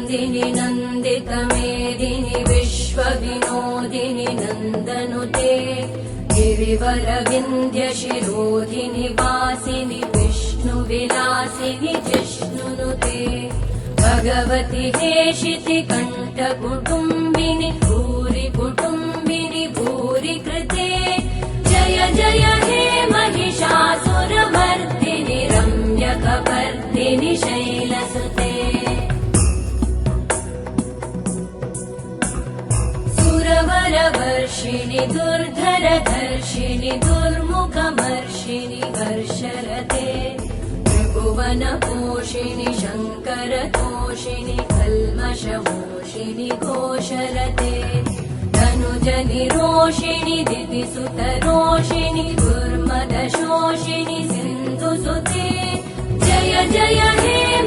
नन्दिनि नन्दितमेदिनि विश्वविनोदिनि नन्दनुते गिरिवरविन्ध्यशिरोधिनि वासिनि विष्णुविलासिनि जिष्णुनुते भगवति हेशिति कण्ठकुटुम्बिनि भूरि कुटुम्बिनि भूरि कृते जय जय हे महिषासुरमर्दिनि रम्यकपर्दिनि शैलसुते सुरवरवर्षिणि दुर्धरधर्षिणि दुर्मुखमर्षिणि हर्षरते त्रिभुवनपोषिणि शङ्करतोषिणि कल्मषमोषिणि घोषरते धनुजनिरोषिणि दितिसुतरोषिणि दुर्मदशोषिणि सिन्धुसुते जय जय हे